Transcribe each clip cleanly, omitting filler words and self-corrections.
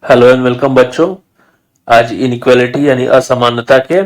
Hello and welcome बच्चों। आज inequality यानी असमानता के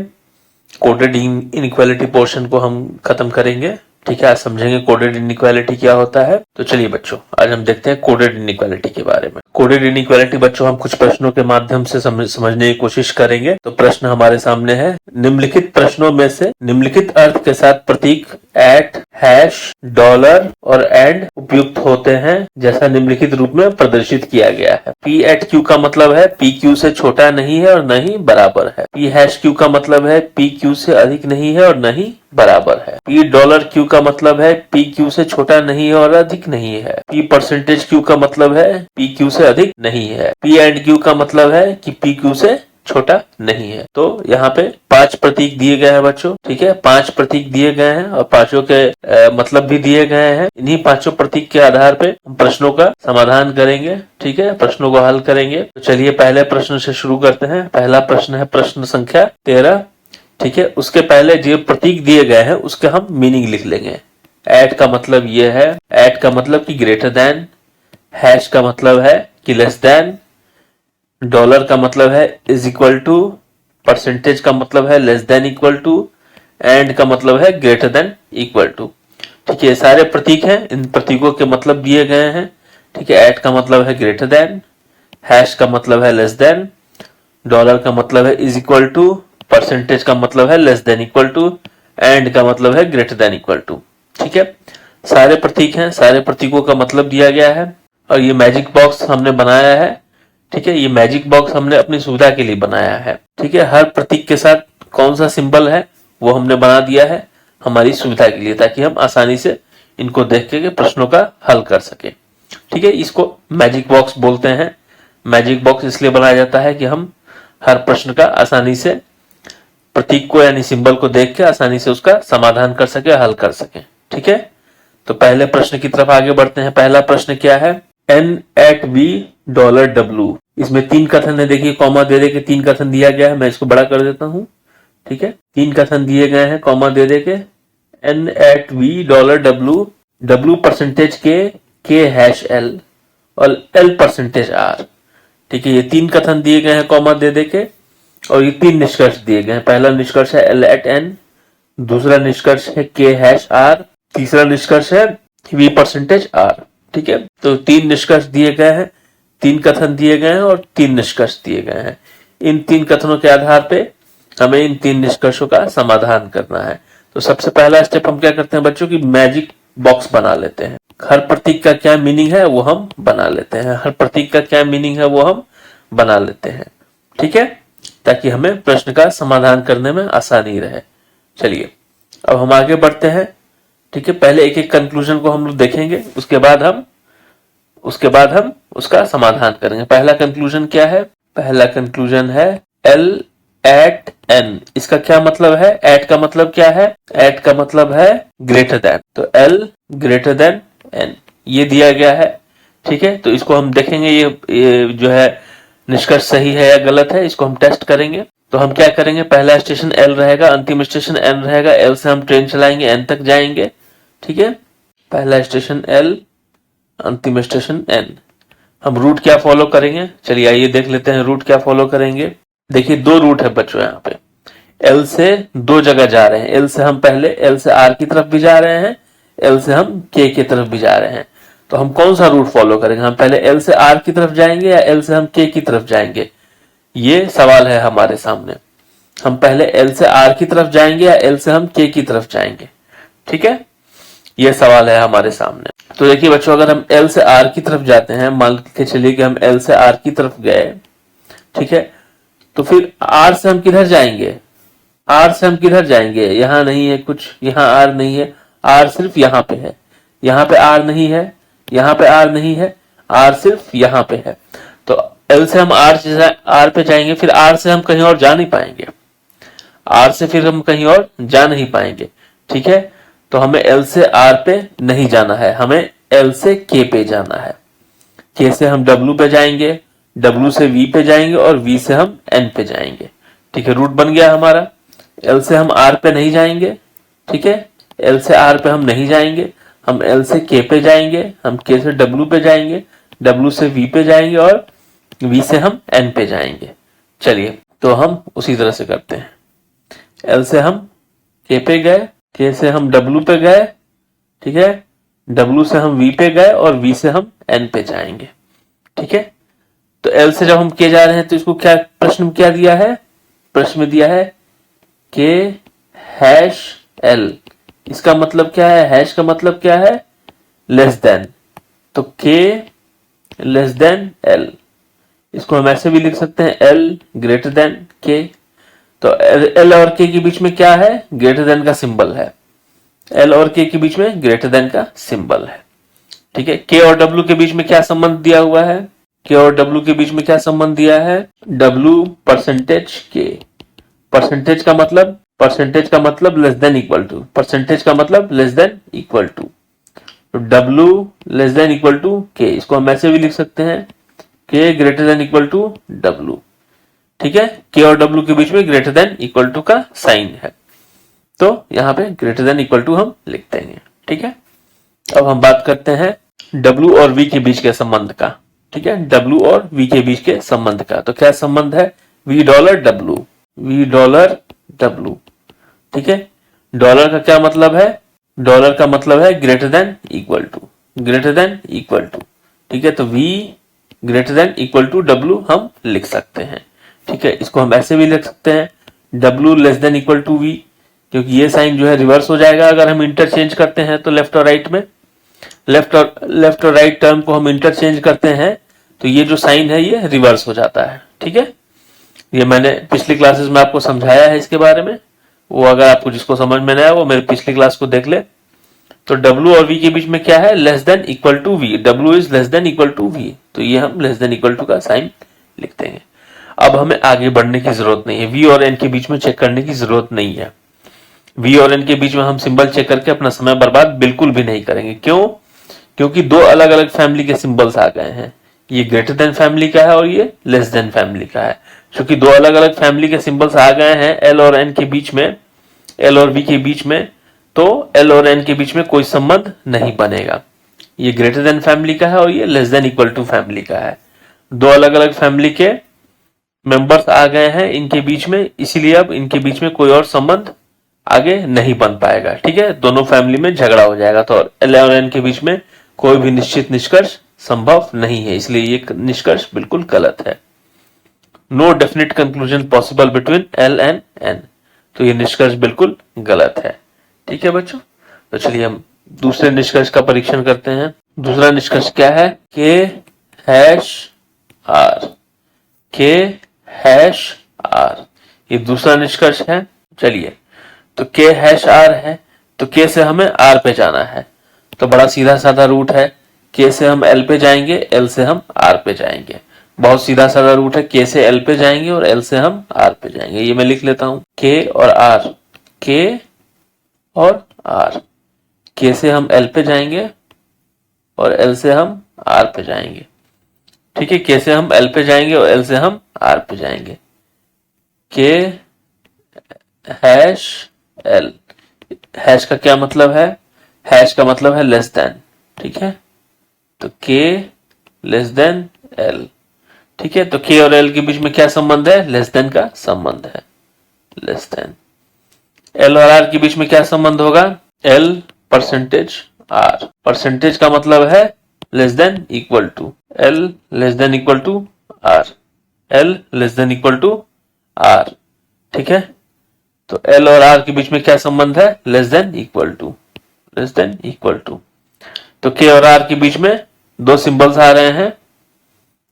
कोडेड इनइक्वालिटी पोर्शन को हम खत्म करेंगे। ठीक है, आज समझेंगे कोडेड इनइक्वालिटी क्या होता है। तो चलिए बच्चों, आज हम देखते हैं कोडेड इनइक्वालिटी के बारे में। कोडेड इनइक्वालिटी बच्चों हम कुछ प्रश्नों के माध्यम से समझने की कोशिश करेंगे। तो प्रश्न हमारे सामने है, निम्नलिखित प्रश्नों में से निम्नलिखित अर्थ के साथ प्रतीक एट, हैश, डॉलर और एंड उपयुक्त होते हैं जैसा निम्नलिखित रूप में प्रदर्शित किया गया है। पी एट क्यू का मतलब है पी क्यू से छोटा नहीं है और न ही बराबर है। पी हैश क्यू का मतलब है पी क्यू से अधिक नहीं है और न ही बराबर है। पी डॉलर क्यू का मतलब है पी क्यू से छोटा नहीं है और अधिक नहीं है। पी परसेंटेज क्यू का मतलब है पी क्यू से अधिक नहीं है। पी एंड क्यू का मतलब है कि पी क्यू से छोटा नहीं है। तो यहाँ पे 5 प्रतीक दिए गए हैं बच्चों। ठीक है, 5 प्रतीक दिए गए हैं और पांचों के मतलब भी दिए गए हैं। इन्हीं पांचों प्रतीक के आधार पे हम प्रश्नों का समाधान करेंगे। ठीक है, प्रश्नों को हल करेंगे। तो चलिए पहले प्रश्न से शुरू करते हैं। पहला प्रश्न है प्रश्न संख्या 13। ठीक है, उसके पहले जो प्रतीक दिए गए हैं उसके हम मीनिंग लिख लेंगे। एट का मतलब ये है, एट का मतलब कि ग्रेटर देन, हैश का मतलब है कि लेस देन, डॉलर का मतलब है इज इक्वल टू, परसेंटेज का मतलब है less than equal to, and का मतलब है ग्रेटर देन इक्वल टू। ठीक है, सारे प्रतीक हैं, इन प्रतीकों के मतलब दिए गए हैं। ठीक है, एट का मतलब है ग्रेटर देन, हैश का मतलब है लेस देन, डॉलर का मतलब है इज इक्वल टू, परसेंटेज का मतलब है less than equal to, and का मतलब है ग्रेटर देन इक्वल टू। ठीक है, सारे प्रतीक हैं, सारे प्रतीकों का मतलब दिया गया है और ये मैजिक बॉक्स हमने बनाया है। ठीक है, ये मैजिक बॉक्स हमने अपनी सुविधा के लिए बनाया है। ठीक है, हर प्रतीक के साथ कौन सा सिंबल है वो हमने बना दिया है हमारी सुविधा के लिए, ताकि हम आसानी से इनको देख के प्रश्नों का हल कर सके। ठीक है, इसको मैजिक बॉक्स बोलते हैं। मैजिक बॉक्स इसलिए बनाया जाता है कि हम हर प्रश्न का आसानी से प्रतीक को यानी सिंबल को देख के आसानी से उसका समाधान कर सके, हल कर सके। ठीक है, तो पहले प्रश्न की तरफ आगे बढ़ते हैं। पहला प्रश्न क्या है, N at B dollar W. इसमें 3 कथन है, देखिए कॉमा दे दे के 3 कथन दिया गया है। मैं इसको बड़ा कर देता हूं। ठीक है, 3 कथन दिए गए हैं कॉमा दे दे के। N at B dollar W, W percentage के हैश एल और एल परसेंटेज आर। ठीक है, ये 3 कथन दिए गए हैं कॉमा दे दे के और ये 3 निष्कर्ष दिए गए हैं। पहला निष्कर्ष है एल एट एन, दूसरा निष्कर्ष है के हैश आर, तीसरा निष्कर्ष है वी परसेंटेज आर। ठीक है, तो 3 निष्कर्ष दिए गए हैं, 3 कथन दिए गए हैं और 3 निष्कर्ष दिए गए हैं। इन 3 कथनों के आधार पे हमें इन 3 निष्कर्षों का समाधान करना है। तो सबसे पहला स्टेप हम क्या करते हैं बच्चों की, मैजिक बॉक्स बना लेते हैं। हर प्रतीक का क्या मीनिंग है वो हम बना लेते हैं। हर प्रतीक का क्या मीनिंग है वो हम बना लेते हैं। ठीक है, ताकि हमें प्रश्न का समाधान करने में आसानी रहे। चलिए अब हम आगे बढ़ते हैं। ठीक है, पहले एक एक कंक्लूजन को हम लोग देखेंगे, उसके बाद हम उसका समाधान करेंगे। पहला कंक्लूजन क्या है, पहला कंक्लूजन है एल एट एन। इसका क्या मतलब है, एट का मतलब क्या है, एट का मतलब है ग्रेटर देन, तो एल ग्रेटर देन एन ये दिया गया है। ठीक है, तो इसको हम देखेंगे ये जो है निष्कर्ष सही है या गलत है, इसको हम टेस्ट करेंगे। तो हम क्या करेंगे, पहला स्टेशन एल रहेगा, अंतिम स्टेशन एन रहेगा। एल से हम ट्रेन चलाएंगे, एन तक जाएंगे। ठीक है, पहला स्टेशन एल, अंतिम स्टेशन एन। हम रूट क्या फॉलो करेंगे, चलिए आइए देख लेते हैं रूट क्या फॉलो करेंगे। देखिए 2 रूट है बच्चों यहाँ पे, एल से 2 जगह जा रहे हैं। एल से हम पहले एल से आर की तरफ भी जा रहे हैं, एल से हम के की तरफ भी जा रहे हैं। तो हम कौन सा रूट फॉलो करेंगे, हम पहले एल से आर की तरफ जाएंगे या एल से हम के की तरफ जाएंगे, ये सवाल है हमारे सामने। हम पहले एल से आर की तरफ जाएंगे या एल से हम के की तरफ जाएंगे। ठीक है, ये सवाल है हमारे सामने। तो देखिए बच्चों, अगर हम एल से आर की तरफ जाते हैं, मान के चलिए कि हम एल से आर की तरफ गए। ठीक है, तो फिर आर से हम किधर जाएंगे, आर से हम किधर जाएंगे, यहां नहीं है कुछ, यहां आर नहीं है, आर सिर्फ यहां पे है। यहां पे आर नहीं है, यहां पे आर नहीं है, आर सिर्फ यहां पे है। तो एल से हम आर पे जाएंगे, फिर आर से हम कहीं और जा नहीं पाएंगे, आर से फिर हम कहीं और जा नहीं पाएंगे। ठीक है, तो हमें एल से आर पे नहीं जाना है, हमें एल से के पे जाना है। के से हम डब्ल्यू पे जाएंगे, डब्ल्यू से वी पे जाएंगे और वी से हम एन पे जाएंगे। ठीक है, रूट बन गया हमारा। एल से हम आर पे नहीं जाएंगे। ठीक है, एल से आर पे हम नहीं जाएंगे, हम एल से के पे जाएंगे, हम के से डब्ल्यू पे जाएंगे, डब्ल्यू से वी पे जाएंगे और V से हम N पे जाएंगे। चलिए तो हम उसी तरह से करते हैं। L से हम K पे गए, K से हम W पे गए, ठीक है, W से हम V पे गए और V से हम N पे जाएंगे। ठीक है, तो L से जब हम K जा रहे हैं तो इसको क्या प्रश्न में क्या दिया है? प्रश्न में दिया है K हैश L। इसका मतलब क्या है? हैश का मतलब क्या है? Less then. तो K लेस देन L। इसको हम ऐसे भी लिख सकते हैं L ग्रेटर देन K। तो L और K के बीच में क्या है? ग्रेटर देन का सिंबल है। L और K के बीच में ग्रेटर देन का सिंबल है। ठीक है, K और W के बीच में क्या संबंध दिया हुआ है? K और W के बीच में क्या संबंध दिया है? W percentage K। परसेंटेज का मतलब less than equal to, percentage का मतलब लेस देन इक्वल टू। तो W less than equal to K। इसको हम ऐसे भी लिख सकते हैं K greater than equal to W। ठीक है, K और W के बीच में ग्रेटर देन इक्वल टू का साइन है, तो यहां पे ग्रेटर देन इक्वल टू हम लिख देंगे। ठीक है, अब हम बात करते हैं W और V के बीच के संबंध का। ठीक है, W और V के बीच के संबंध का। तो क्या संबंध है? V dollar W, V dollar W। ठीक है, डॉलर का क्या मतलब है? डॉलर का मतलब है greater than equal to, greater than equal to. ठीक है, तो V greater than equal to W हम लिख सकते हैं। ठीक है, इसको हम ऐसे भी लिख सकते हैं W less than equal to V, क्योंकि ये साइन जो है रिवर्स हो जाएगा अगर हम इंटरचेंज करते हैं तो लेफ्ट और राइट में। लेफ्ट और राइट टर्म को हम इंटरचेंज करते हैं तो ये जो साइन है ये रिवर्स हो जाता है। ठीक है, ये मैंने पिछली क्लासेस में आपको समझाया है इसके बारे में, वो अगर आपको जिसको समझ में नहीं आया वो मेरे पिछली क्लास को देख ले। तो W और V के बीच में क्या है? Less than equal to V। W is less than equal to V, तो ये हम लेस देन इक्वल टू का साइन लिख देंगे। अब हमें आगे बढ़ने की जरूरत नहीं है, V और N के बीच में चेक करने की जरूरत नहीं है। V और N के बीच में हम सिंबल चेक करके अपना समय बर्बाद बिल्कुल भी नहीं करेंगे। क्यों? क्योंकि दो अलग अलग फैमिली के सिंबल्स आ गए हैं, ये ग्रेटर देन फैमिली का है और ये लेस देन फैमिली का है। क्योंकि दो अलग अलग फैमिली के सिंबल्स आ गए हैं L और N के बीच में, L और V के बीच में, तो L और N के बीच में कोई संबंध नहीं बनेगा। ये ग्रेटर देन फैमिली का है और ये less than equal to family का है। दो अलग अलग फैमिली के मेंबर्स आ गए हैं इनके बीच में, इसीलिए अब इनके बीच में कोई और संबंध आगे नहीं बन पाएगा। ठीक है, दोनों फैमिली में झगड़ा हो जाएगा, तो L और N के बीच में कोई भी निश्चित निष्कर्ष संभव नहीं है, इसलिए ये निष्कर्ष बिल्कुल गलत है। No definite conclusion possible between L and N, तो ये निष्कर्ष बिल्कुल गलत है। ठीक है बच्चों, तो चलिए हम दूसरे निष्कर्ष का परीक्षण करते हैं। दूसरा निष्कर्ष क्या है? K hash R, K hash R, ये दूसरा निष्कर्ष है। चलिए, तो K हैश R है, तो K से हमें R पे जाना है, तो बड़ा सीधा साधा रूट है। K से हम L पे जाएंगे, L से हम R पे जाएंगे। बहुत सीधा साधा रूट है, K से L पे जाएंगे और L से हम R पे जाएंगे। ये मैं लिख लेता हूं, K और R, K और R। K से हम L पे जाएंगे और L से हम R पे जाएंगे। ठीक है, K से हम L पे जाएंगे और L से हम R पे जाएंगे। K हैश L, हैश का क्या मतलब है? हैश का मतलब है लेस देन। ठीक है, तो K लेस देन L। ठीक है, तो K और L के बीच में क्या संबंध है? लेस देन का संबंध है, लेस देन। L और R के बीच में क्या संबंध होगा? L percentage R। परसेंटेज का मतलब है less than equal to, L less than equal to R, L less than equal to R। ठीक है, तो L और R के बीच में क्या संबंध है? Less than equal to, less than equal to. तो K और R के बीच में दो सिंबल्स आ रहे हैं,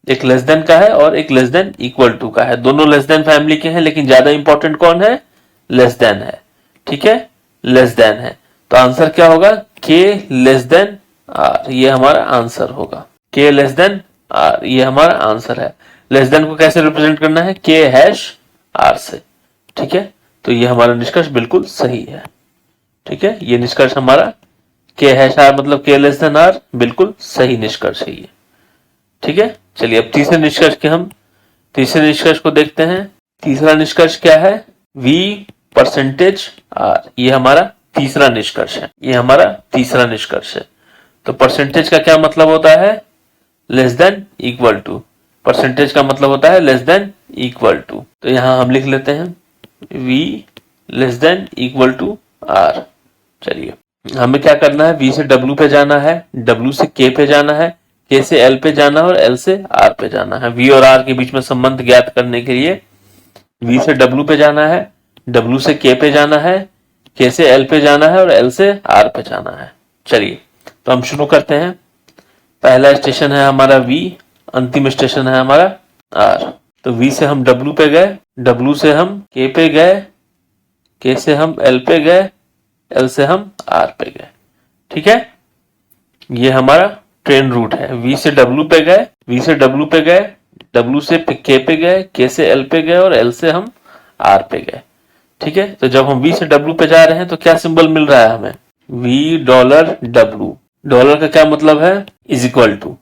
एक लेस देन का है और एक लेस देन इक्वल टू का है। दोनों लेस देन फैमिली के हैं, लेकिन ज्यादा इंपॉर्टेंट कौन है? लेस देन है। ठीक है, लेस देन है, तो आंसर क्या होगा? K लेस देन R, ये हमारा आंसर होगा। K लेस देन R, ये हमारा आंसर है। लेस देन को कैसे रिप्रेजेंट करना है? K हैश R से। ठीक है, तो ये हमारा निष्कर्ष बिल्कुल सही है। ठीक है, ये निष्कर्ष हमारा K हैश R मतलब K लेस देन R बिल्कुल सही निष्कर्ष है ये। ठीक है, चलिए अब तीसरे निष्कर्ष को देखते हैं। तीसरा निष्कर्ष क्या है? V परसेंटेज R, ये हमारा तीसरा निष्कर्ष है, ये हमारा तीसरा निष्कर्ष है। तो परसेंटेज का क्या मतलब होता है? Less than equal to. Percentage का मतलब होता है लेस देन इक्वल टू। तो यहां हम लिख लेते हैं v less than equal to r। चलिए हमें क्या करना है, v से w पे जाना है, w से k पे जाना है, k से l पे जाना है और l से r पे जाना है। v और r के बीच में संबंध ज्ञात करने के लिए v से w पे जाना है, w से k पे जाना है, k से l पे जाना है और l से r पे जाना है। चलिए तो हम शुरू करते हैं। पहला स्टेशन है हमारा v, अंतिम स्टेशन है हमारा r। तो v से हम w पे गए, w से हम k पे गए, k से हम l पे गए, l से हम r पे गए। ठीक है, ये हमारा ट्रेन रूट है। v से w पे गए, v से w पे गए, w से k पे गए, k से l पे गए और l से हम r पे गए। ठीक है, तो जब हम v से w पे जा रहे हैं तो क्या सिंबल मिल रहा है हमें, v डॉलर w। डॉलर का क्या मतलब है, इज इक्वल टू,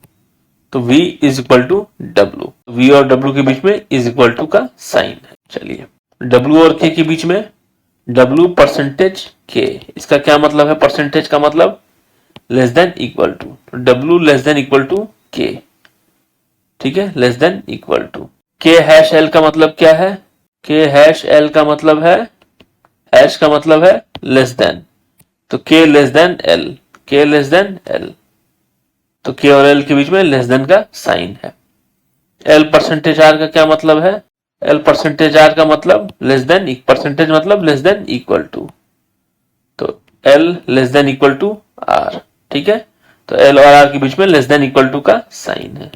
तो v is equal to w। v और w के बीच में इज इक्वल टू का साइन है। चलिए w और k के बीच में w परसेंटेज k, इसका क्या मतलब है, परसेंटेज का मतलब less than equal to, w less than equal to k। ठीक है, less than equal to. k hash l का मतलब क्या है, k हैश l का मतलब है, हैश का मतलब है लेस देन, तो k less than l, k less than l, तो k और l के बीच में लेस देन का साइन है। l परसेंटेज r का क्या मतलब है, l परसेंटेज r का मतलब लेस देन, परसेंटेज मतलब लेस देन इक्वल टू, तो l less than equal to r। ठीक है, तो l और r के बीच में लेस देन इक्वल टू का साइन है,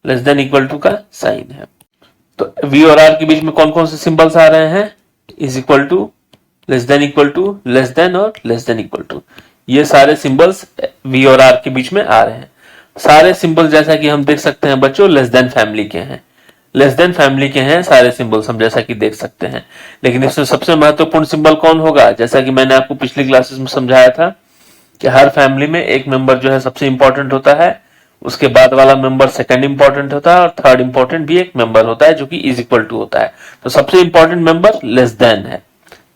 लेस देन इक्वल टू का साइन है। तो v और r के बीच में कौन कौन से सिंबल्स आ रहे हैं, is equal to, less than equal to, less than और लेस देन इक्वल टू, ये सारे सिंबल्स v और r के बीच में आ रहे हैं। सारे सिंबल जैसा कि हम देख सकते हैं बच्चों लेस देन फैमिली के हैं, लेस देन फैमिली के हैं सारे सिंबल्स हम जैसा कि देख सकते हैं। लेकिन इसमें सबसे महत्वपूर्ण सिंबल कौन होगा, जैसा कि मैंने आपको पिछली क्लासेस में समझाया था कि हर फैमिली में एक मेंबर जो है सबसे इंपॉर्टेंट होता है, उसके बाद वाला मेंबर सेकंड इंपॉर्टेंट होता है और थर्ड इंपॉर्टेंट भी एक मेंबर होता है जो कि इज इक्वल टू होता है। तो सबसे इंपॉर्टेंट मेंबर लेस देन है।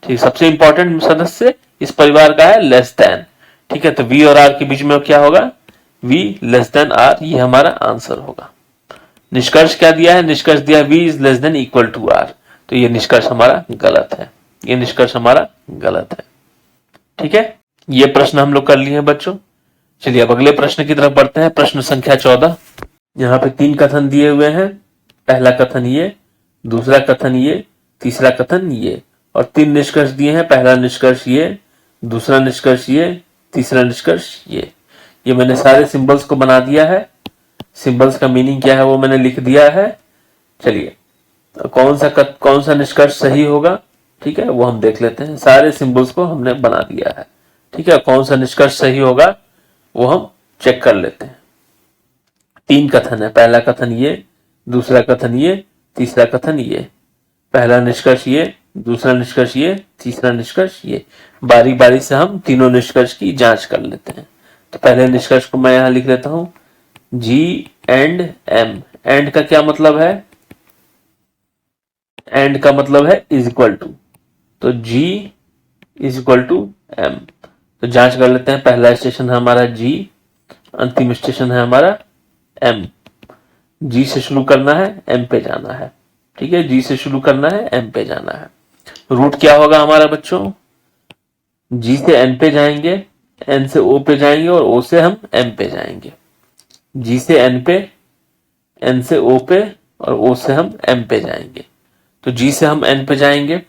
ठीक, सबसे इंपॉर्टेंट सदस्य इस परिवार का है लेस देन। ठीक है, तो v और r के बीच में क्या होगा, v लेस देन r, ये हमारा आंसर होगा। निष्कर्ष क्या दिया है, निष्कर्ष दिया v is less than equal to r, तो ये निष्कर्ष हमारा गलत है, ये निष्कर्ष हमारा गलत है। ठीक है, ये प्रश्न हम लोग कर लिए हैं बच्चों। चलिए अब अगले प्रश्न की तरफ बढ़ते हैं। प्रश्न संख्या 14। यहाँ पे 3 कथन दिए हुए हैं। पहला कथन ये, दूसरा कथन ये, तीसरा कथन ये, और 3 निष्कर्ष दिए हैं। पहला निष्कर्ष ये, दूसरा निष्कर्ष ये, तीसरा निष्कर्ष ये मैंने सारे सिंबल्स को बना दिया है। सिंबल्स का मीनिंग क्या है वो मैंने लिख दिया है। चलिए कौन सा निष्कर्ष सही होगा, ठीक है, वो हम देख लेते हैं। सारे सिंबल्स को हमने बना दिया है। ठीक है, कौन सा निष्कर्ष सही होगा वो हम चेक कर लेते हैं। 3 कथन है, पहला कथन ये, दूसरा कथन ये, तीसरा कथन ये। पहला निष्कर्ष ये, दूसरा निष्कर्ष ये, तीसरा निष्कर्ष ये। बारी बारी से हम तीनों निष्कर्ष की जांच कर लेते हैं। तो पहले निष्कर्ष को मैं यहां लिख लेता हूं, G एंड M। एंड का क्या मतलब है, एंड का मतलब है इज इक्वल टू, तो G is equal to M। तो जांच कर लेते हैं। पहला स्टेशन है हमारा G, अंतिम स्टेशन है हमारा M। G से शुरू करना है, M पे जाना है। ठीक है, G से शुरू करना है, M पे जाना है। रूट क्या होगा हमारा बच्चों, G से N पे जाएंगे, N से O पे जाएंगे और O से हम M पे जाएंगे। G से N पे, N से O पे और O से हम M पे जाएंगे। तो G से हम N पे जाएंगे,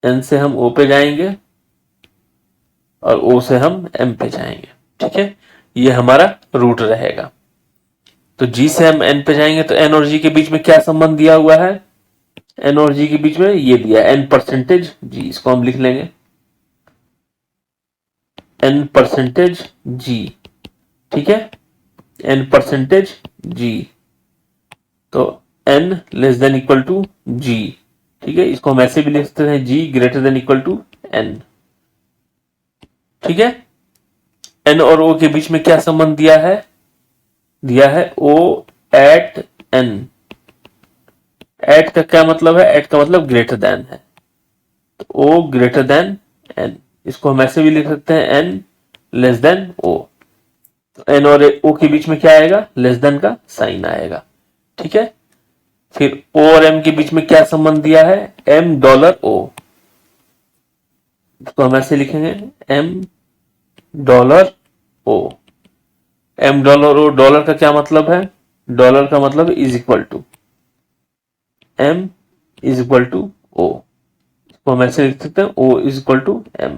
N से हम O पे जाएंगे और O से हम M पे जाएंगे। ठीक है, ये हमारा रूट रहेगा। तो G से हम N पे जाएंगे तो N और G के बीच में क्या संबंध दिया हुआ है, N और G के बीच में ये दिया N परसेंटेज G। इसको हम लिख लेंगे N परसेंटेज G। ठीक है, N परसेंटेज G, तो N less than equal to G। ठीक है, इसको हम ऐसे भी लिख सकते हैं G greater than equal to N। ठीक है, N और O के बीच में क्या संबंध दिया है O एट N। एट का क्या मतलब है, एट का मतलब ग्रेटर देन है, तो O ग्रेटर देन N। इसको हम ऐसे भी लिख सकते हैं N लेस देन O। तो N और O के बीच में क्या आएगा, लेस देन का साइन आएगा। ठीक है। फिर ओ और एम के बीच में क्या संबंध दिया है, एम डॉलर ओ, तो हम ऐसे लिखेंगे M dollar O. M dollar O, dollar का क्या मतलब है, डॉलर का मतलब is equal to M is equal to O, तो हम ऐसे लिख सकते हैं O is equal to M.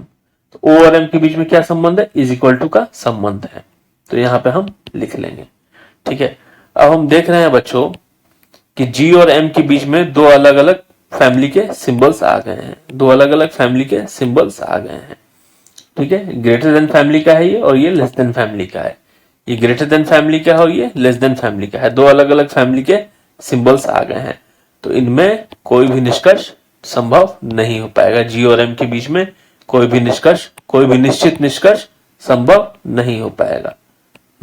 तो ओ और एम के बीच में क्या संबंध है, इज इक्वल टू का संबंध है, तो यहां पे हम लिख लेंगे। ठीक है। अब हम देख रहे हैं बच्चों कि जी और एम के बीच में दो अलग अलग फैमिली के सिंबल्स आ गए हैं, दो अलग अलग फैमिली के सिंबल्स आ गए हैं। ठीक है, ग्रेटर देन फैमिली का है ये, और ये लेस देन फैमिली का है। ये ग्रेटर देन फैमिली का है और ये लेस देन फैमिली का है, दो अलग अलग फैमिली के सिंबल्स आ गए हैं। तो इनमें कोई भी निष्कर्ष संभव नहीं हो पाएगा, जी और एम के बीच में कोई भी निष्कर्ष, कोई भी निश्चित निष्कर्ष संभव नहीं हो पाएगा।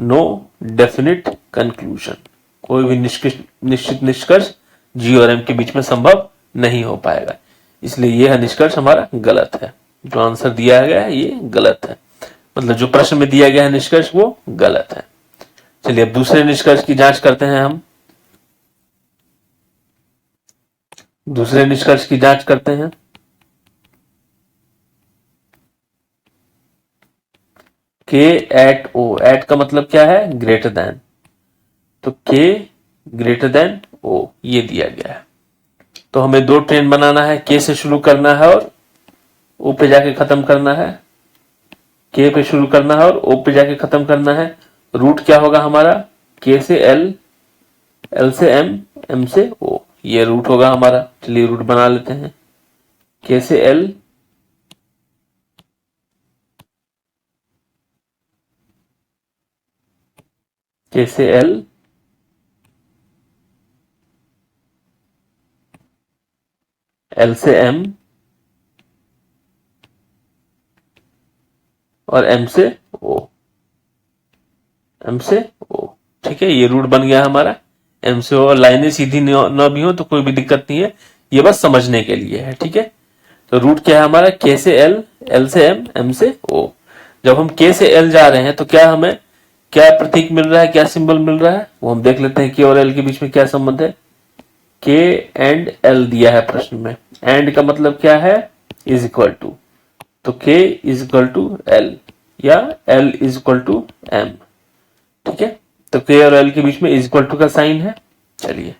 नो डेफिनिट कंक्लूजन, कोई भी निश्चित निष्कर्ष जी और एम के बीच में संभव नहीं हो पाएगा, इसलिए यह निष्कर्ष हमारा गलत है। जो आंसर दिया गया है ये गलत है, मतलब जो प्रश्न में दिया गया है निष्कर्ष वो गलत है। चलिए अब दूसरे निष्कर्ष की जांच करते हैं हम। दूसरे निष्कर्ष की जांच करते हैं। के एट ओ, एट का मतलब क्या है, ग्रेटर देन, तो के ग्रेटर देन ओ ये दिया गया है। तो हमें दो ट्रेन बनाना है, के से शुरू करना है और ओ पे जाके खत्म करना है, के पे शुरू करना है और ओ पे जाके खत्म करना है। रूट क्या होगा हमारा, के से एल, एल से एम, एम से ओ, ये रूट होगा हमारा। चलिए रूट बना लेते हैं, के से एल, के से एल, एल से एम और एम से ओ, एम से ओ। ठीक है, ये रूट बन गया हमारा एम से ओ। लाइनें सीधी न भी हो तो कोई भी दिक्कत नहीं है, ये बस समझने के लिए है। ठीक है, तो रूट क्या है हमारा, के से एल, एल से एम से ओ। जब हम के से एल जा रहे हैं तो क्या हमें क्या प्रतीक मिल रहा है, क्या सिंबल मिल रहा है, वो हम देख लेते हैं। के और एल के बीच में क्या संबंध है, के एंड एल दिया है प्रश्न में। एंड का मतलब क्या है, इज इक्वल टू, तो K is equal to L या L is equal to M. ठीक है, तो के और एल के बीच में इज इक्वल टू का साइन है। चलिए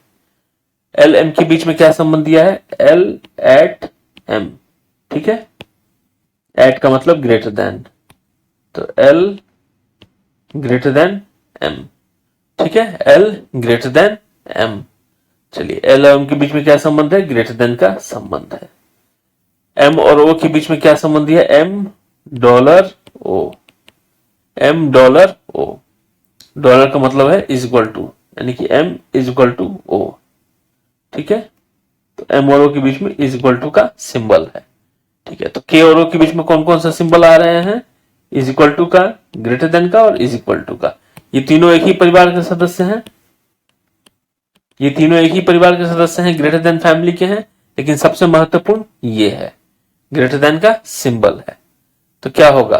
एल एम के बीच में क्या संबंध दिया है, एल एट एम। ठीक है, एट का मतलब ग्रेटर देन, तो एल ग्रेटर देन एम। ठीक है, एल ग्रेटर देन एम। चलिए एल और एम के बीच में क्या संबंध है, ग्रेटर देन का संबंध है। एम और ओ के बीच में क्या संबंध है, M dollar O, M dollar O. Dollar का मतलब है इज इक्वल टू, यानी कि M is equal to O. ठीक है, तो एम और ओ के बीच में इज इक्वल टू का सिंबल है। ठीक है, तो के और ओ के बीच में कौन कौन सा सिंबल आ रहे हैं, इज इक्वल टू का, ग्रेटर देन का और इज इक्वल टू का। ये तीनों एक ही परिवार के सदस्य हैं, ये तीनों एक ही परिवार के सदस्य हैं, ग्रेटर देन फैमिली के हैं, लेकिन सबसे महत्वपूर्ण ये है, ग्रेटर देन का सिंबल है। तो क्या होगा,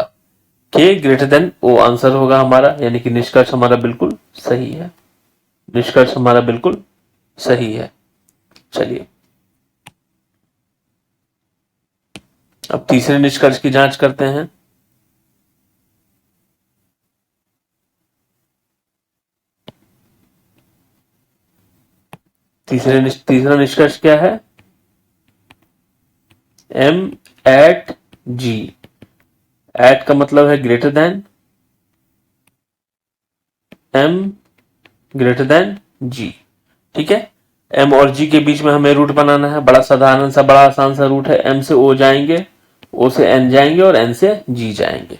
के ग्रेटर देन ओ आंसर होगा हमारा, यानी कि निष्कर्ष हमारा बिल्कुल सही है, निष्कर्ष हमारा बिल्कुल सही है। चलिए अब तीसरे निष्कर्ष की जांच करते हैं। तीसरा निष्कर्ष क्या है, एम एट जी। एट का मतलब है greater than, M greater than G. ठीक है, एम और जी के बीच में हमें रूट बनाना है, बड़ा साधारण सा, बड़ा आसान सा रूट है। एम से ओ जाएंगे, ओ से एन जाएंगे और एन से जी जाएंगे।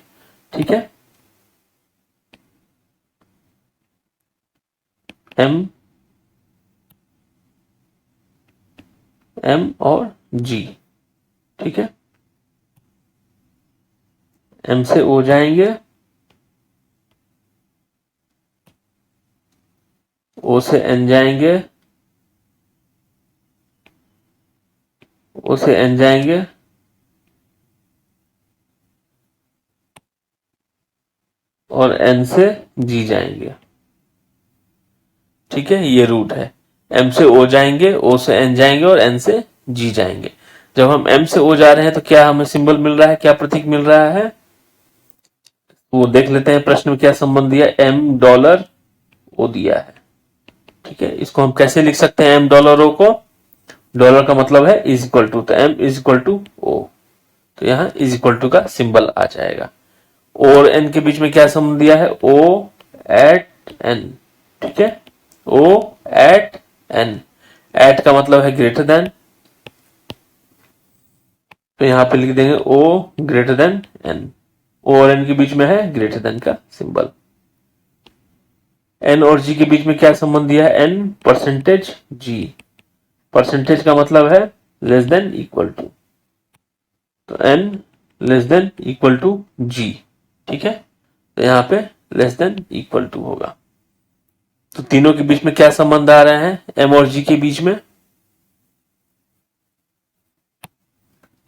ठीक है, एम, एम और जी। ठीक है, एम से ओ जाएंगे, ओ से एन जाएंगे, ओ से एन जाएंगे और एन से जी जाएंगे। ठीक है, ये रूट है। M से O जाएंगे, O से N जाएंगे और N से G जाएंगे। जब हम M से O जा रहे हैं तो क्या हमें सिंबल मिल रहा है, क्या प्रतीक मिल रहा है, वो देख लेते हैं प्रश्न में क्या संबंध दिया, M डॉलर O दिया है। ठीक है, इसको हम कैसे लिख सकते हैं M डॉलर O को, डॉलर का मतलब है इज इक्वल टू, तो M is equal to O, तो यहाँ इज इक्वल टू का सिंबल आ जाएगा। O और N के बीच में क्या संबंध दिया है, O एट N। ठीक है, O एट N, एट का मतलब है ग्रेटर देन, तो यहां पे लिख देंगे O greater then N। O और N के बीच में है ग्रेटर देन का सिंबल। N और G के बीच में क्या संबंध दिया है, N परसेंटेज G, परसेंटेज का मतलब है लेस देन इक्वल टू, तो N less than equal to G। ठीक है, तो यहाँ पे लेस देन इक्वल टू होगा। तो तीनों के बीच में क्या संबंध आ रहे हैं, M और G के बीच में,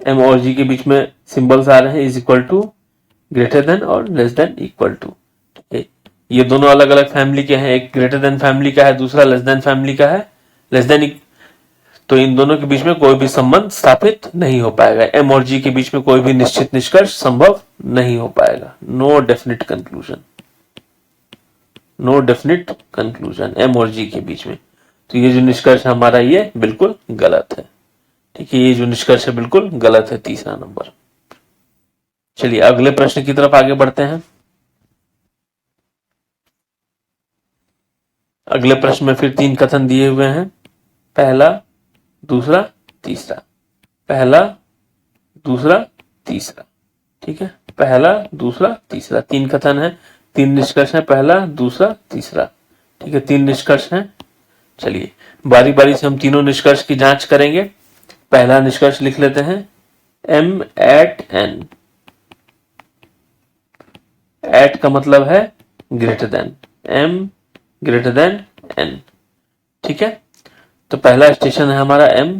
M और G के बीच में सिंबल्स आ रहे हैं is equal to, greater than और लेस देन इक्वल टू। ये दोनों अलग अलग फैमिली के हैं, एक ग्रेटर देन फैमिली का है, दूसरा लेस देन फैमिली का है, लेस देन, तो इन दोनों के बीच में कोई भी संबंध स्थापित नहीं हो पाएगा। एम और जी के बीच में कोई भी निश्चित निष्कर्ष संभव नहीं हो पाएगा। No definite conclusion, no definite conclusion M और जी के बीच में। तो ये जो निष्कर्ष हमारा ये बिल्कुल गलत है। ठीक है, ये जो निष्कर्ष है बिल्कुल गलत है, तीसरा नंबर। चलिए अगले प्रश्न की तरफ आगे बढ़ते हैं। अगले प्रश्न में फिर 3 कथन दिए हुए हैं, पहला, दूसरा, तीसरा, पहला, दूसरा, तीसरा। ठीक है, पहला, दूसरा, तीसरा, 3 कथन है, 3 निष्कर्ष है, पहला, दूसरा, तीसरा। ठीक है, 3 निष्कर्ष हैं। चलिए बारी बारी से हम तीनों निष्कर्ष की जांच करेंगे। पहला निष्कर्ष लिख लेते हैं, M एट N, एट का मतलब है greater then, M greater than N। ठीक है, तो पहला स्टेशन है हमारा M,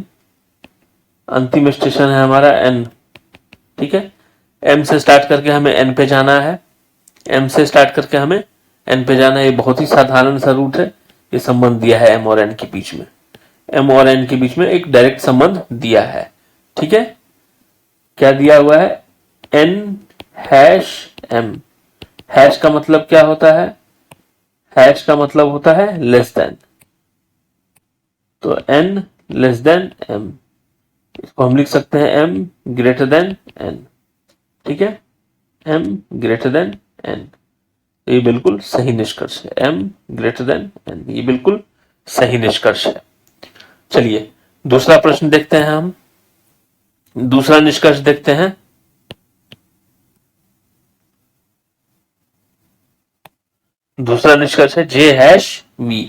अंतिम स्टेशन है हमारा N। ठीक है, M से स्टार्ट करके हमें N पे जाना है, M से स्टार्ट करके हमें N पे जाना है। ये बहुत ही साधारण सा रूट है, ये संबंध दिया है M और N के बीच में, M और N के बीच में एक डायरेक्ट संबंध दिया है। ठीक है, क्या दिया हुआ है, N हैश M, हैश का मतलब क्या होता है, हैश का मतलब होता है लेस देन, तो N लेस देन M, इसको हम लिख सकते हैं M ग्रेटर देन N। ठीक है, M ग्रेटर देन N, ये बिल्कुल सही निष्कर्ष है, M ग्रेटर देन N, ये बिल्कुल सही निष्कर्ष है। चलिए दूसरा प्रश्न देखते हैं, हम दूसरा निष्कर्ष देखते हैं। दूसरा निष्कर्ष है J hash V,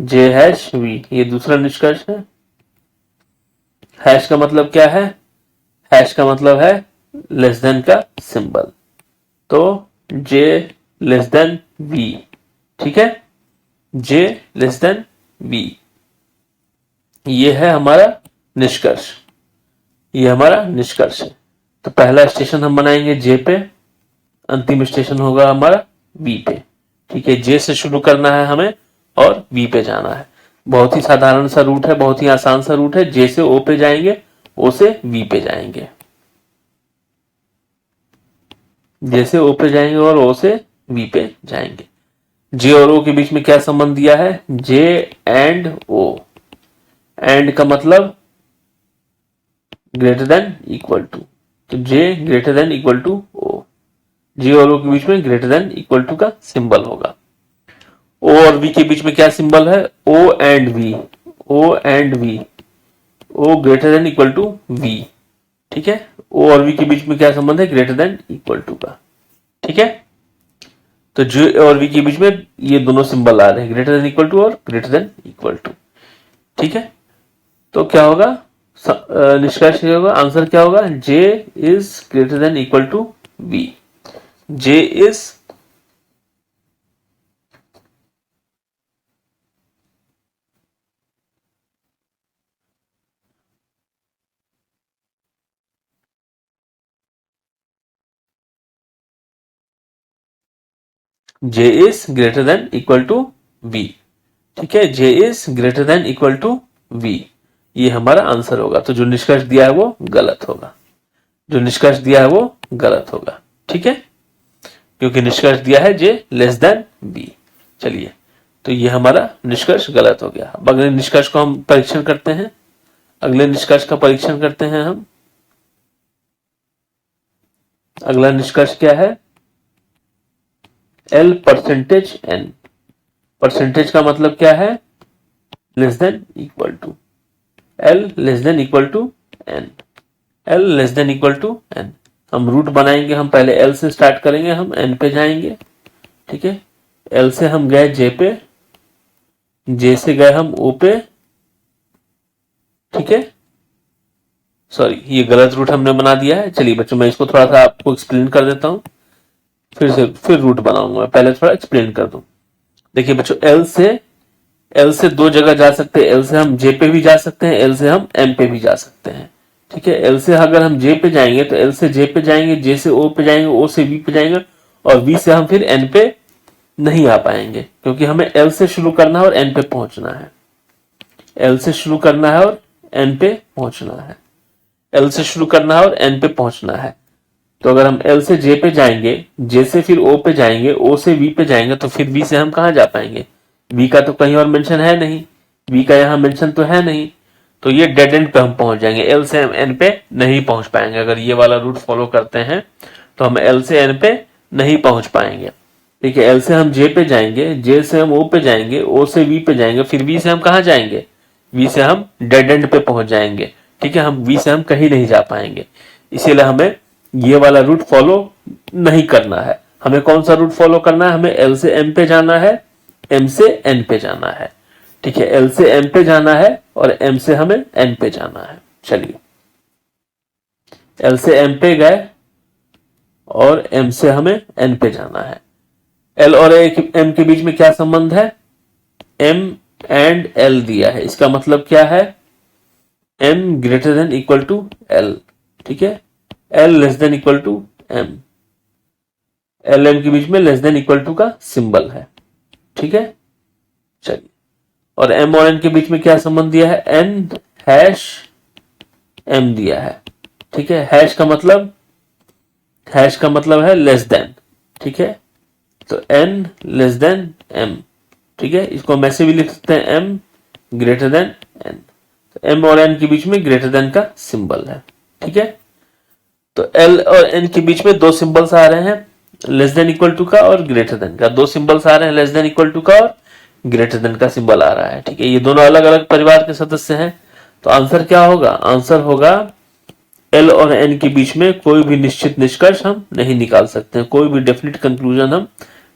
J hash V, ये दूसरा निष्कर्ष है। हैश का मतलब क्या है, हैश का मतलब है लेस देन का सिंबल, तो J लेस देन V। ठीक है, J लेस देन V, ये है हमारा निष्कर्ष, ये हमारा निष्कर्ष है। तो पहला स्टेशन हम बनाएंगे J पे, अंतिम स्टेशन होगा हमारा V पे। ठीक है, J से शुरू करना है हमें और V पे जाना है। बहुत ही साधारण सा रूट है, बहुत ही आसान सा रूट है, J से O पे जाएंगे, O से V पे जाएंगे, J से O पे जाएंगे और O से V पे जाएंगे। J और O के बीच में क्या संबंध दिया है, J एंड O, एंड का मतलब ग्रेटर देन इक्वल टू, तो J greater than equal to O, J और O के बीच में ग्रेटर देन इक्वल टू का सिंबल होगा। O और V के बीच में क्या सिंबल है, O and V, O and V, O greater than equal to V। ठीक है, O और V के बीच में क्या संबंध है, ग्रेटर देन इक्वल टू का। ठीक है, तो J और V के बीच में ये दोनों सिंबल आ रहे हैं, ग्रेटर देन इक्वल टू और ग्रेटर देन इक्वल टू। ठीक है, तो क्या होगा, निष्कर्ष क्या होगा, आंसर क्या होगा, J is greater than equal to V, J is J is greater than equal to V. ठीक है, J is greater than equal to V, ये हमारा आंसर होगा। तो जो निष्कर्ष दिया है वो गलत होगा, जो निष्कर्ष दिया है वो गलत होगा। ठीक है, क्योंकि निष्कर्ष दिया है जे लेस देन बी। चलिए, तो ये हमारा निष्कर्ष गलत हो गया। अब अगले निष्कर्ष को हम परीक्षण करते हैं। अगले निष्कर्ष का परीक्षण करते हैं हम। अगला निष्कर्ष क्या है? L percentage N. परसेंटेज का मतलब क्या है? Less than equal to L less than equal to N. L less than equal to N. हम रूट बनाएंगे, हम पहले एल से स्टार्ट करेंगे, हम एन पे जाएंगे। ठीक है, एल से हम गए जे पे, जे से गए हम ओ पे। ठीक है, सॉरी ये गलत रूट हमने बना दिया है। चलिए बच्चों, मैं इसको थोड़ा सा आपको एक्सप्लेन कर देता हूं, फिर रूट बनाऊंगा। पहले थोड़ा एक्सप्लेन कर दूं। देखिए बच्चों, एल से दो जगह जा सकते हैं। एल से हम जे पे भी जा सकते हैं, एल से हम एम पे भी जा सकते हैं। ठीक है, एल से अगर हम जे पे जाएंगे तो एल से जे पे जाएंगे, जे से ओ पे जाएंगे, ओ से वी पे जाएंगे, और वी से हम फिर एन पे नहीं आ पाएंगे, क्योंकि हमें एल से शुरू करना है और एन पे पहुंचना है। एल से शुरू करना है और एन पे पहुंचना है। एल से शुरू करना है और एन पे पहुंचना है। तो अगर हम एल से जे पे जाएंगे, जे से फिर ओ पे जाएंगे, ओ से वी पे जाएंगे, तो फिर वी से हम कहां जा पाएंगे? वी का तो कहीं और मेंशन है नहीं, वी का यहां मेंशन तो है नहीं, तो ये डेड एंड पे हम पहुंच जाएंगे। एल से हम एन पे नहीं पहुंच पाएंगे। अगर ये वाला रूट फॉलो करते हैं तो हम एल से एन पे नहीं पहुंच पाएंगे। ठीक है, एल से हम जे पे जाएंगे, जे से हम ओ पे जाएंगे, ओ से वी पे जाएंगे, फिर वी से हम कहां जाएंगे? वी से हम डेड एंड पे पहुंच जाएंगे। ठीक है, हम वी से हम कहीं नहीं जा पाएंगे। इसीलिए हमें ये वाला रूट फॉलो नहीं करना है। हमें कौन सा रूट फॉलो करना है? हमें एल से एम पे जाना है, एम से एन पे जाना है। ठीक है, एल से एम पे जाना है और एम से हमें एन पे जाना है। चलिए, एल से एम पे गए और एम से हमें एन पे जाना है। एल और एम के बीच में क्या संबंध है? एम एंड एल दिया है। इसका मतलब क्या है? M greater than equal to L. ठीक है, L less than equal to M. L M के बीच में लेस देन इक्वल टू का सिंबल है। ठीक है, चलिए, और एम और एन के बीच में क्या संबंध दिया है? एन हैश एम दिया है। ठीक है, हैश का मतलब है लेस देन। ठीक है, तो एन लेस देन एम। ठीक है, इसको हम ऐसे भी लिख सकते हैं, एम ग्रेटर देन एन। तो एम और एन के बीच में ग्रेटर देन का सिंबल है। ठीक है, तो एल और एन के बीच में दो सिंबल्स आ रहे हैं, लेस देन इक्वल टू का और ग्रेटर देन का। दो सिंबल्स आ रहे हैं, लेस देन इक्वल टू का और ग्रेटर देन का सिंबल आ रहा है। ठीक है, ये दोनों अलग अलग परिवार के सदस्य हैं। तो आंसर क्या होगा? आंसर होगा एल और एन के बीच में कोई भी निश्चित निष्कर्ष हम नहीं निकाल सकते हैं, कोई भी डेफिनेट कंक्लूजन हम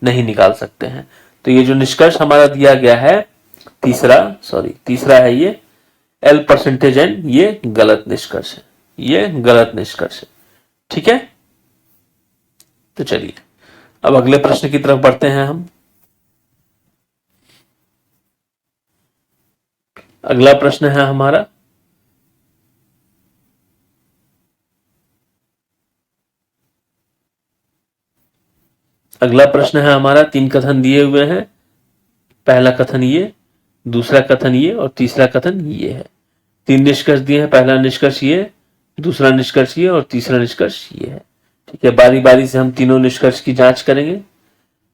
नहीं निकाल सकते हैं। तो ये जो निष्कर्ष हमारा दिया गया है तीसरा है ये एल परसेंटेज एन, ये गलत निष्कर्ष है, ये गलत निष्कर्ष है। ठीक है, तो चलिए अब अगले प्रश्न की तरफ बढ़ते हैं हम। अगला प्रश्न है हमारा, तीन कथन दिए हुए हैं। पहला कथन ये, दूसरा कथन ये और तीसरा कथन ये है। तीन निष्कर्ष दिए हैं। पहला निष्कर्ष ये, दूसरा निष्कर्ष ये और तीसरा निष्कर्ष ये है। ठीक है, बारी बारी से हम तीनों निष्कर्ष की जांच करेंगे।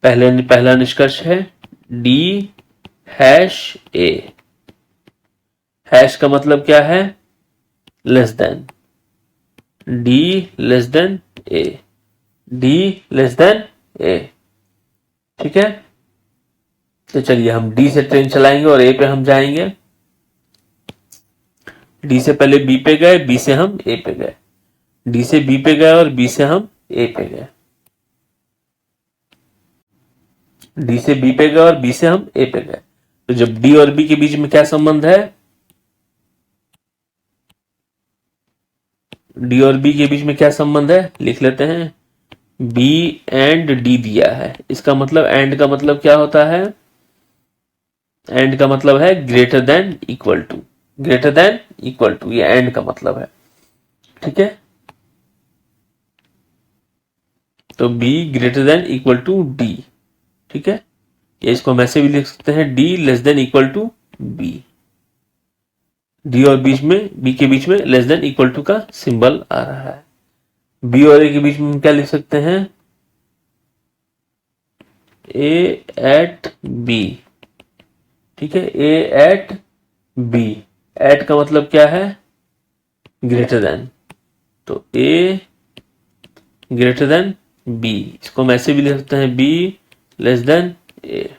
पहला निष्कर्ष है डी हैश ए। हैश का मतलब क्या है? Less than. D less than A, D less than A. ठीक है, तो चलिए हम डी से ट्रेन चलाएंगे और ए पे हम जाएंगे। डी से पहले बी पे गए, बी से हम ए पे गए, डी से बी पे गए और बी से हम ए पे गए, डी से बी पे गए और बी से हम ए पे गए। तो जब डी और बी के बीच में क्या संबंध है? डी और बी के बीच में क्या संबंध है? लिख लेते हैं, बी एंड डी दिया है। इसका मतलब एंड का मतलब क्या होता है? एंड का मतलब है greater than equal to. Greater than equal to, ये एंड का मतलब है। ठीक है, तो B greater than equal to D. ठीक है, या इसको हम ऐसे भी लिख सकते हैं D less than equal to B. D और बी के बीच में लेस देन इक्वल टू का सिंबल आ रहा है। बी और ए के बीच में हम क्या लिख सकते हैं, ए एट बी। ठीक है, ए एट बी, एट का मतलब क्या है, ग्रेटर देन, तो ए ग्रेटर देन बी, इसको हम ऐसे भी लिख सकते हैं बी लेस देन ए।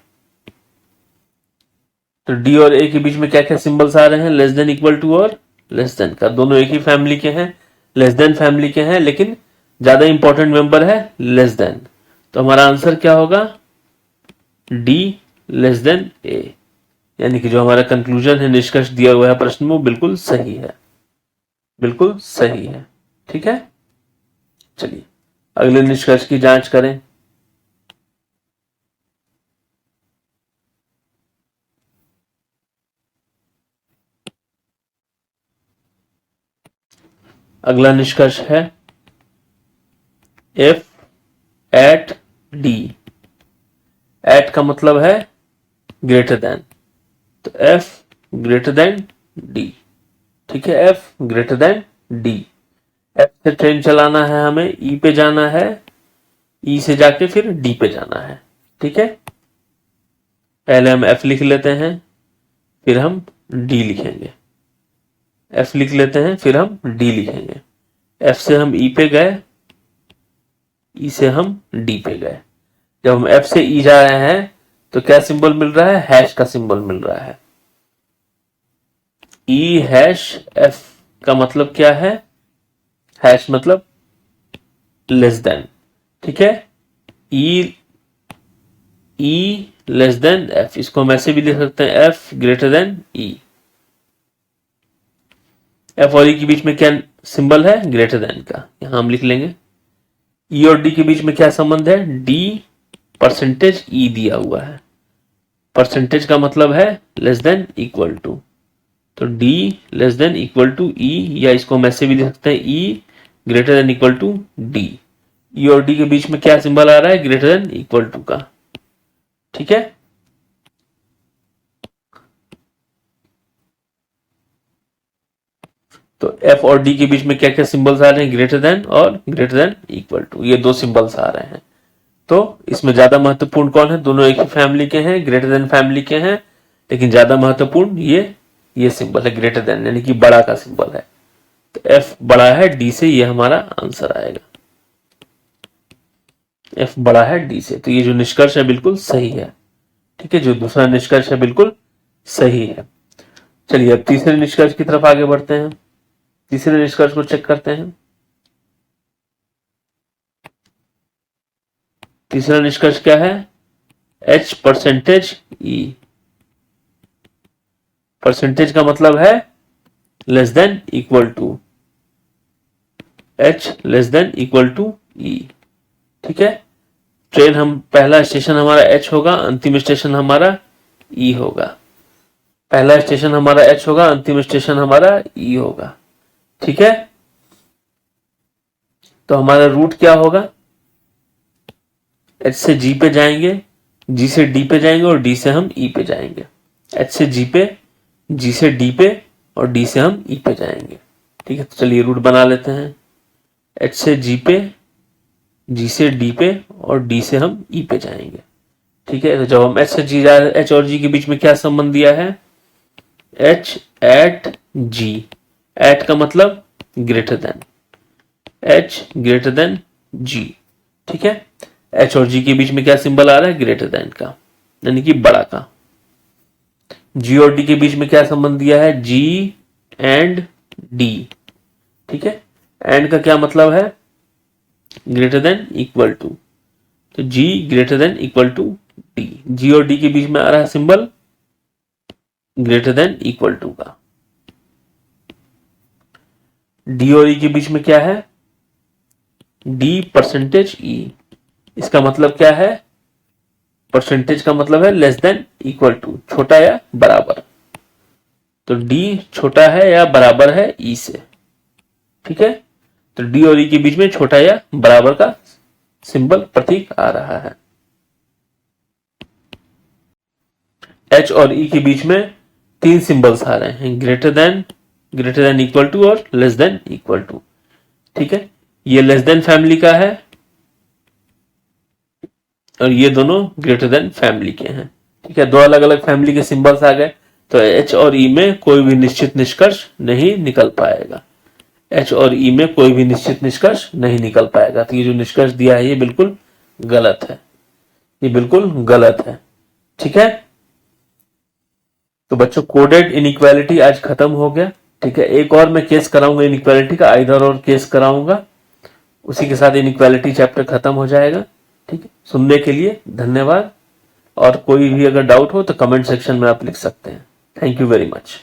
तो डी और ए के बीच में क्या क्या सिंबल्स आ रहे हैं, लेस देन, इक्वल टू और लेस देन का, दोनों एक ही फैमिली के हैं, लेस देन फैमिली के हैं, लेकिन ज्यादा इंपॉर्टेंट मेंबर है लेस देन। तो हमारा आंसर क्या होगा, डी लेस देन ए, यानी कि जो हमारा कंक्लूजन है, निष्कर्ष दिया हुआ है प्रश्न में, वो बिल्कुल सही है, बिल्कुल सही है। ठीक है, चलिए अगले निष्कर्ष की जांच करें। अगला निष्कर्ष है एफ एट डी। एट का मतलब है ग्रेटर देन, तो एफ ग्रेटर देन डी। ठीक है, F greater than D. F से ट्रेन चलाना है हमें, ई पे जाना है, ई से जाके फिर डी पे जाना है। ठीक है, पहले हम एफ लिख लेते हैं, फिर हम डी लिखेंगे। एफ लिख लेते हैं, फिर हम डी लिखेंगे। एफ से हम ई पे गए, ई से हम डी पे गए। जब हम एफ से ई जा रहे हैं तो क्या सिंबल मिल रहा है, हैश का सिंबल मिल रहा है। ई हैश एफ का मतलब क्या है, हैश मतलब लेस देन। ठीक है, ई लेस देन एफ, इसको हम ऐसे भी लिख सकते हैं एफ ग्रेटर देन ई। एफ और ई के बीच में क्या सिंबल है, ग्रेटर देन का, यहां हम लिख लेंगे। ई और डी के बीच में क्या संबंध है, डी परसेंटेज ई दिया हुआ है, परसेंटेज का मतलब है लेस देन इक्वल टू, तो D less than equal to E, या इसको हम ऐसे भी लिख सकते हैं E greater than equal to D. E और डी के बीच में क्या सिंबल आ रहा है, ग्रेटर देन इक्वल टू का। ठीक है, तो एफ और डी के बीच में क्या क्या सिंबल्स आ रहे हैं, ग्रेटर देन और ग्रेटर देन इक्वल टू, ये दो सिंबल्स आ रहे हैं। तो इसमें ज्यादा महत्वपूर्ण कौन है, दोनों एक ही फैमिली के हैं, ग्रेटर देन फैमिली के हैं, लेकिन ज्यादा महत्वपूर्ण ये सिंबल है ग्रेटर देन, यानी कि बड़ा का सिंबल है। तो एफ बड़ा है डी से, ये हमारा आंसर आएगा, एफ बड़ा है डी से। तो ये जो निष्कर्ष है बिल्कुल सही है। ठीक है, जो दूसरा निष्कर्ष है बिल्कुल सही है। चलिए अब तीसरे निष्कर्ष की तरफ आगे बढ़ते हैं। तीसरे निष्कर्ष को चेक करते हैं। तीसरा निष्कर्ष क्या है, एच परसेंटेज ई। परसेंटेज का मतलब है less than equal to, H less than equal to E. ठीक है, ट्रेन हम पहला स्टेशन हमारा एच होगा, अंतिम स्टेशन हमारा ई होगा। पहला स्टेशन हमारा एच होगा, अंतिम स्टेशन हमारा ई होगा। ठीक है, तो हमारा रूट क्या होगा, एच से जी पे जाएंगे, जी से डी पे जाएंगे और डी से हम ई पे जाएंगे। एच से जी पे, जी से डी पे और डी से हम ई पे जाएंगे। ठीक है, तो चलिए रूट बना लेते हैं। एच से जी पे, जी से डी पे और डी से हम ई पे जाएंगे। ठीक है, तो जब हम एच से जी जा रहे हैं, एच और जी के बीच में क्या संबंध दिया है, एच एट जी। एट का मतलब greater than, H greater than G. ठीक है, एच और जी के बीच में क्या सिंबल आ रहा है, ग्रेटर देन का, यानी कि बड़ा का। जी और डी के बीच में क्या संबंध दिया है, जी एंड डी। ठीक है, एंड का क्या मतलब है, ग्रेटर देन इक्वल टू, तो G greater than equal to D. G और डी के बीच में आ रहा है symbol greater than equal to का। डी और ई के बीच में क्या है, डी परसेंटेज ई। इसका मतलब क्या है, परसेंटेज का मतलब है लेस देन इक्वल टू, छोटा या बराबर। तो डी छोटा है या बराबर है ई से। ठीक है, तो डी और ई के बीच में छोटा या बराबर का सिंबल प्रतीक आ रहा है। एच और ई के बीच में 3 सिंबल्स आ रहे हैं, ग्रेटर देन इक्वल टू और लेस देन इक्वल टू। ठीक है, ये लेस देन फैमिली का है और ये दोनों ग्रेटर देन फैमिली के हैं। ठीक है, दो अलग अलग फैमिली के सिंबल्स आ गए, तो एच और ई में कोई भी निश्चित निष्कर्ष नहीं निकल पाएगा। एच और ई में कोई भी निश्चित निष्कर्ष नहीं निकल पाएगा। तो ये जो निष्कर्ष दिया है ये बिल्कुल गलत है, ये बिल्कुल गलत है। ठीक है, तो बच्चों कोडेड इनइक्वालिटी आज खत्म हो गया। ठीक है, एक और मैं केस कराऊंगा इनइक्वालिटी का, आइदर और केस कराऊंगा, उसी के साथ इनइक्वालिटी चैप्टर खत्म हो जाएगा। ठीक है, सुनने के लिए धन्यवाद, और कोई भी अगर डाउट हो तो कमेंट सेक्शन में आप लिख सकते हैं। Thank you very much.